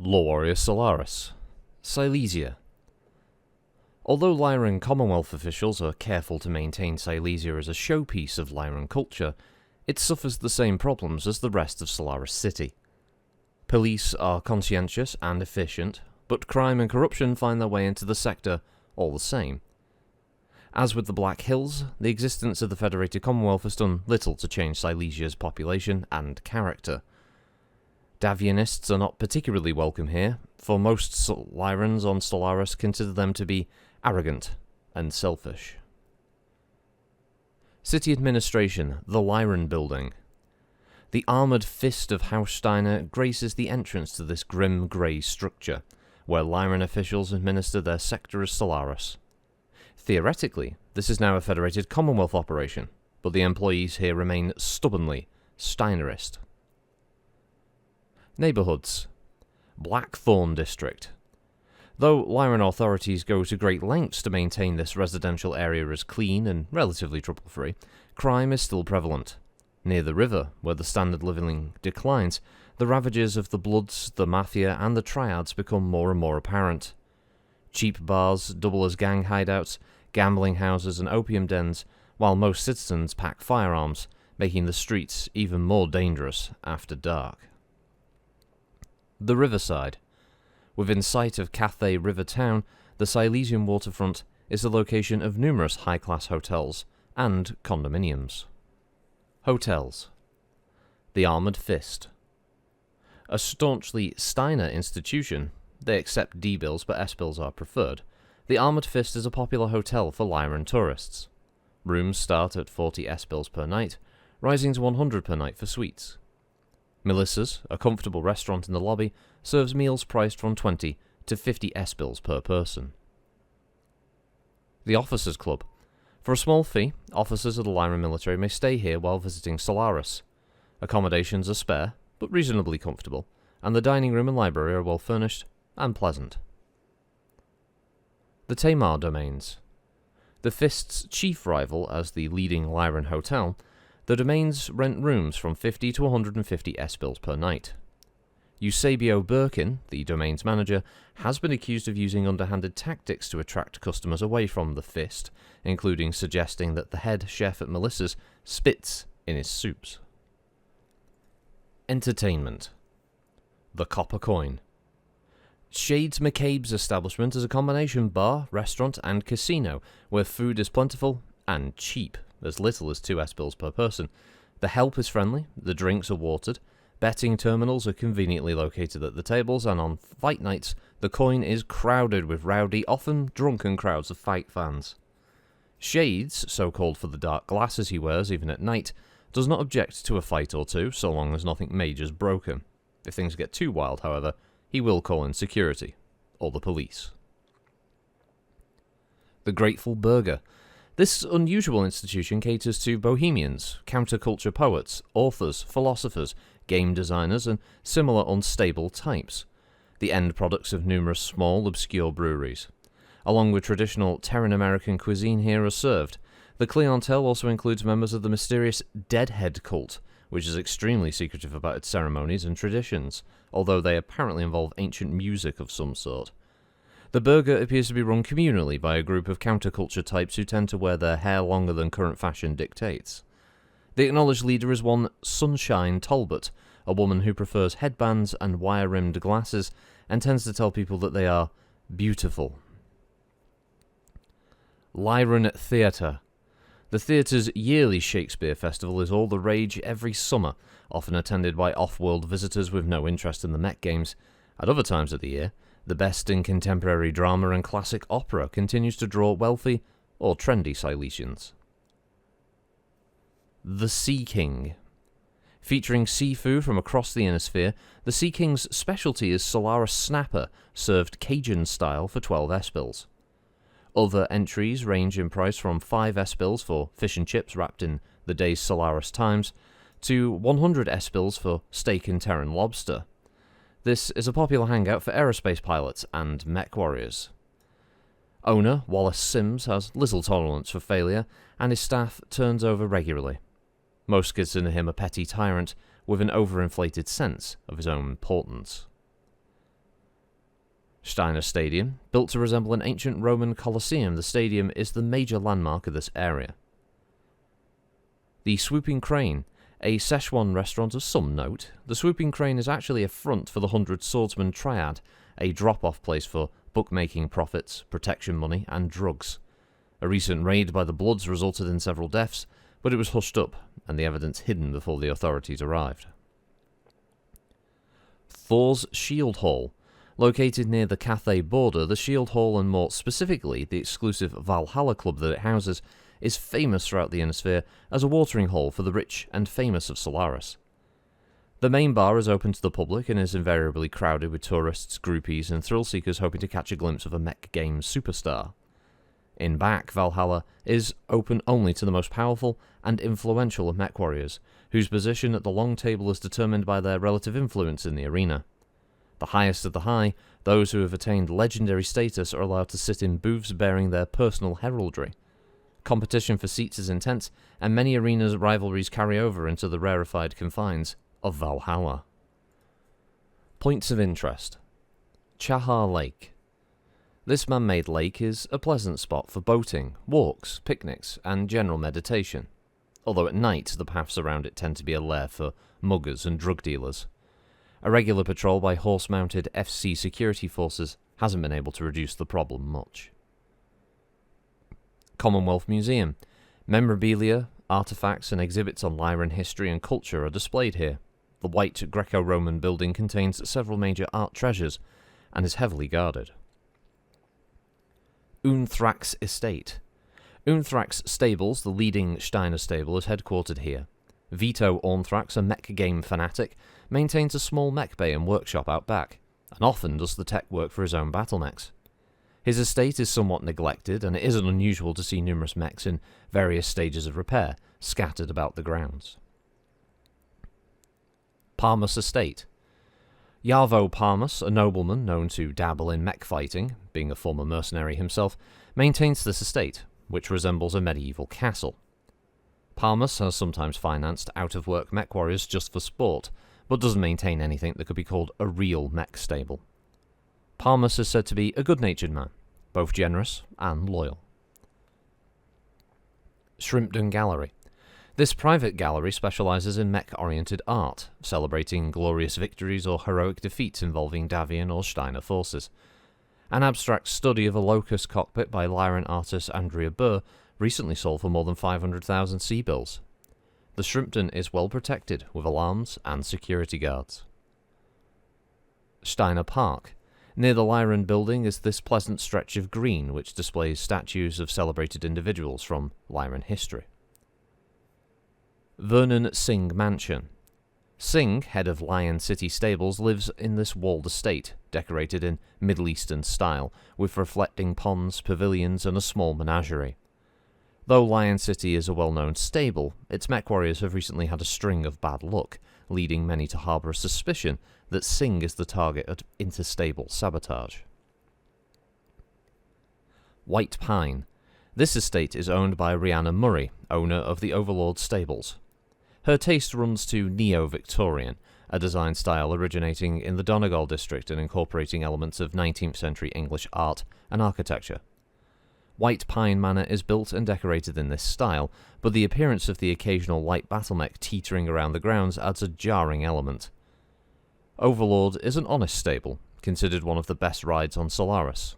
LoreWarrior Solaris, Silesia. Although Lyron Commonwealth officials are careful to maintain Silesia as a showpiece of Lyron culture, it suffers the same problems as the rest of Solaris City. Police are conscientious and efficient, but crime and corruption find their way into the sector all the same. As with the Black Hills, the existence of the Federated Commonwealth has done little to change Silesia's population and character. Davianists are not particularly welcome here, for most Lyrons on Solaris consider them to be arrogant and selfish. City Administration, the Lyron Building. The armoured fist of House Steiner graces the entrance to this grim grey structure, where Lyron officials administer their sector as Solaris. Theoretically, this is now a Federated Commonwealth operation, but the employees here remain stubbornly Steinerist. Neighbourhoods. Blackthorne District. Though Lyron authorities go to great lengths to maintain this residential area as clean and relatively trouble-free, crime is still prevalent. Near the river, where the standard of living declines, the ravages of the Bloods, the Mafia, and the Triads become more and more apparent. Cheap bars double as gang hideouts, gambling houses, and opium dens, while most citizens pack firearms, making the streets even more dangerous after dark. The Riverside. Within sight of Cathay River Town, the Silesian waterfront is the location of numerous high-class hotels and condominiums. Hotels. The Armoured Fist. A staunchly Steiner institution, they accept D-bills but S-bills are preferred. The Armoured Fist is a popular hotel for Lyron tourists. Rooms start at 40 S-bills per night, rising to 100 per night for suites. Melissa's, a comfortable restaurant in the lobby, serves meals priced from 20 to 50 S-bills per person. The Officers Club. For a small fee, officers of the Lyron military may stay here while visiting Solaris. Accommodations are spare, but reasonably comfortable, and the dining room and library are well furnished and pleasant. The Tamar Domains. The Fist's chief rival as the leading Lyron hotel, the domains rent rooms from 50 to 150 S-bills per night. Eusebio Birkin, the domain's manager, has been accused of using underhanded tactics to attract customers away from the Fist, including suggesting that the head chef at Melissa's spits in his soups. Entertainment. The Copper Coin. Shades McCabe's establishment is a combination bar, restaurant, and casino, where food is plentiful and cheap, as little as 2 S-bills per person. The help is friendly, the drinks are watered, betting terminals are conveniently located at the tables, and on fight nights, the coin is crowded with rowdy, often drunken crowds of fight fans. Shades, so called for the dark glasses he wears even at night, does not object to a fight or two, so long as nothing major's broken. If things get too wild, however, he will call in security, or the police. The Grateful Burger. This unusual institution caters to bohemians, counterculture poets, authors, philosophers, game designers, and similar unstable types, the end products of numerous small, obscure breweries. Along with traditional Terran American cuisine here are served. The clientele also includes members of the mysterious Deadhead cult, which is extremely secretive about its ceremonies and traditions, although they apparently involve ancient music of some sort. The burger appears to be run communally by a group of counterculture types who tend to wear their hair longer than current fashion dictates. The acknowledged leader is one Sunshine Talbot, a woman who prefers headbands and wire-rimmed glasses and tends to tell people that they are beautiful. Lyron Theatre. The theatre's yearly Shakespeare festival is all the rage every summer, often attended by off-world visitors with no interest in the Mech games. At other times of the year, the best in contemporary drama and classic opera continues to draw wealthy or trendy Silesians. The Sea King. Featuring seafood from across the Inner Sphere, the Sea King's specialty is Solaris Snapper, served Cajun style for 12 S-bills. Other entries range in price from 5 S-bills for fish and chips wrapped in the day's Solaris Times, to 100 S-bills for steak and Terran lobster. This is a popular hangout for aerospace pilots and mech warriors. Owner Wallace Sims has little tolerance for failure, and his staff turns over regularly. Most consider him a petty tyrant with an overinflated sense of his own importance. Steiner Stadium, built to resemble an ancient Roman Colosseum, the stadium is the major landmark of this area. The Swooping Crane, a Szechuan restaurant of some note. The Swooping Crane is actually a front for the 100 Swordsman Triad, a drop-off place for bookmaking profits, protection money, and drugs. A recent raid by the Bloods resulted in several deaths, but it was hushed up, and the evidence hidden before the authorities arrived. Thor's Shield Hall. Located near the Cathay border, the Shield Hall, and more specifically the exclusive Valhalla club that it houses, is famous throughout the Innisphere as a watering hole for the rich and famous of Solaris. The main bar is open to the public and is invariably crowded with tourists, groupies, and thrill-seekers hoping to catch a glimpse of a Mech game superstar. In back, Valhalla is open only to the most powerful and influential of Mech warriors, whose position at the long table is determined by their relative influence in the arena. The highest of the high, those who have attained legendary status, are allowed to sit in booths bearing their personal heraldry. Competition for seats is intense, and many arenas' rivalries carry over into the rarefied confines of Valhalla. Points of interest. Chahar Lake. This man-made lake is a pleasant spot for boating, walks, picnics, and general meditation, although at night the paths around it tend to be a lair for muggers and drug dealers. A regular patrol by horse-mounted FC security forces hasn't been able to reduce the problem much. Commonwealth Museum. Memorabilia, artifacts, and exhibits on Lyron history and culture are displayed here. The white Greco-Roman building contains several major art treasures and is heavily guarded. Unthrax Estate. Unthrax Stables, the leading Steiner stable, is headquartered here. Vito Ornthrax, a Mech game fanatic, maintains a small mech bay and workshop out back, and often does the tech work for his own battle mechs. His estate is somewhat neglected, and it isn't unusual to see numerous mechs in various stages of repair, scattered about the grounds. Parmus Estate. Yarvo Parmus, a nobleman known to dabble in mech fighting, being a former mercenary himself, maintains this estate, which resembles a medieval castle. Parmus has sometimes financed out-of-work mech warriors just for sport, but doesn't maintain anything that could be called a real mech stable. Parmus is said to be a good-natured man, both generous and loyal. Shrimpton Gallery. This private gallery specializes in mech-oriented art, celebrating glorious victories or heroic defeats involving Davian or Steiner forces. An abstract study of a Locust cockpit by Lyron artist Andrea Burr recently sold for more than 500,000 sea-bills. The Shrimpton is well protected, with alarms and security guards. Steiner Park. Near the Lyron building is this pleasant stretch of green which displays statues of celebrated individuals from Lyron history. Vernon Singh Mansion. Singh, head of Lion City Stables, lives in this walled estate, decorated in Middle Eastern style, with reflecting ponds, pavilions, and a small menagerie. Though Lion City is a well-known stable, its mech warriors have recently had a string of bad luck, leading many to harbour a suspicion that Singh is the target of interstable sabotage. White Pine. This estate is owned by Rhianna Murray, owner of the Overlord Stables. Her taste runs to Neo-Victorian, a design style originating in the Donegal district and incorporating elements of 19th century English art and architecture. White Pine Manor is built and decorated in this style, but the appearance of the occasional light battle mech teetering around the grounds adds a jarring element. Overlord is an honest stable, considered one of the best rides on Solaris.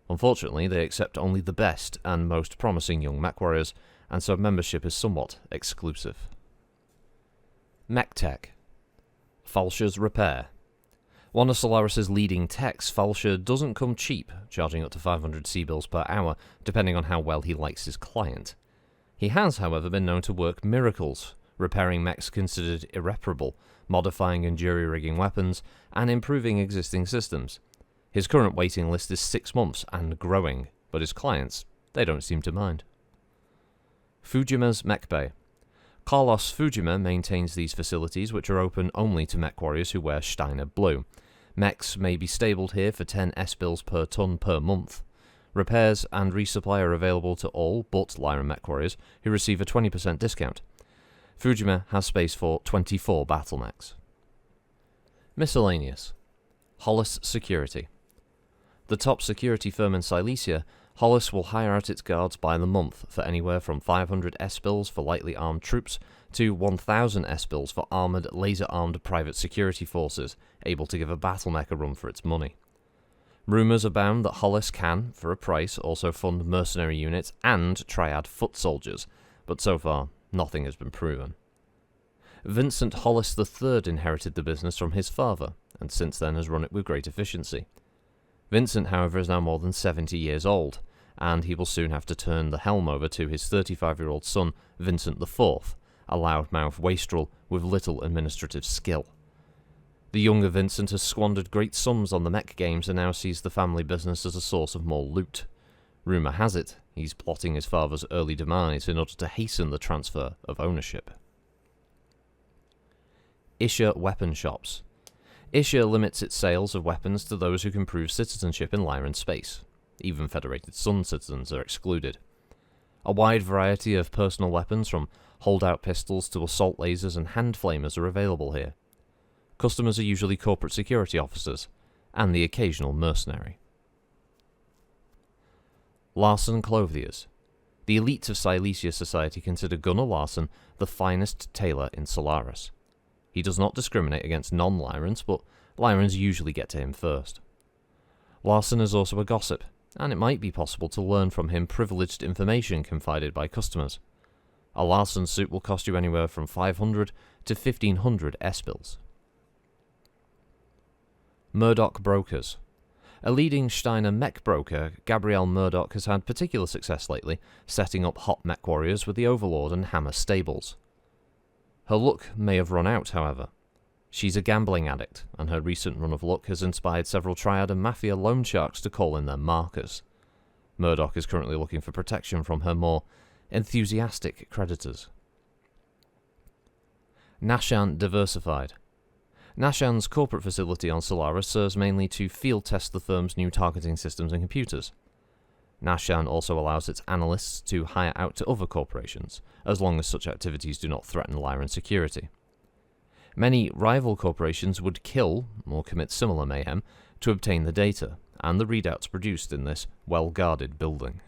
Unfortunately, they accept only the best and most promising young mech warriors, and so membership is somewhat exclusive. Mech Tech. Falsher's Repair. One of Solaris' leading techs, Falsher doesn't come cheap, charging up to 500 sea-bills per hour, depending on how well he likes his client. He has, however, been known to work miracles, repairing mechs considered irreparable, modifying and jury-rigging weapons, and improving existing systems. His current waiting list is 6 months and growing, but his clients, they don't seem to mind. Fujima's Mech Bay. Carlos Fujima maintains these facilities, which are open only to mech warriors who wear Steiner blue. Mechs may be stabled here for 10 S-bills per ton per month. Repairs and resupply are available to all but Lyron mech warriors, who receive a 20% discount. Fujima has space for 24 battle mechs. Miscellaneous. Hollis Security. The top security firm in Silesia, Hollis will hire out its guards by the month for anywhere from 500 S-bills for lightly armed troops to 1,000 S-bills for armoured, laser-armed private security forces, able to give a battle mech a run for its money. Rumours abound that Hollis can, for a price, also fund mercenary units and triad foot soldiers, but so far, nothing has been proven. Vincent Hollis III inherited the business from his father, and since then has run it with great efficiency. Vincent, however, is now more than 70 years old, and he will soon have to turn the helm over to his 35-year-old son, Vincent IV, a loudmouth wastrel with little administrative skill. The younger Vincent has squandered great sums on the Mech games and now sees the family business as a source of more loot. Rumour has it, he's plotting his father's early demise in order to hasten the transfer of ownership. Isha Weapon Shops. Isha limits its sales of weapons to those who can prove citizenship in Lyron space. Even Federated Sun citizens are excluded. A wide variety of personal weapons, from holdout pistols to assault lasers and hand flamers, are available here. Customers are usually corporate security officers, and the occasional mercenary. Larson Clothiers. The elite of Silesia society consider Gunnar Larson the finest tailor in Solaris. He does not discriminate against non-Lyrons, but Lyrons usually get to him first. Larson is also a gossip, and it might be possible to learn from him privileged information confided by customers. A Larson suit will cost you anywhere from 500 to 1,500 S-bills. Murdoch Brokers. A leading Steiner mech broker, Gabrielle Murdoch has had particular success lately, setting up hot mech warriors with the Overlord and Hammer stables. Her luck may have run out, however. She's a gambling addict, and her recent run of luck has inspired several Triad and Mafia loan sharks to call in their markers. Murdoch is currently looking for protection from her more enthusiastic creditors. Nashan Diversified. Nashan's corporate facility on Solaris serves mainly to field test the firm's new targeting systems and computers. Nashan also allows its analysts to hire out to other corporations, as long as such activities do not threaten Lyron security. Many rival corporations would kill, or commit similar mayhem, to obtain the data, and the readouts produced in this well-guarded building.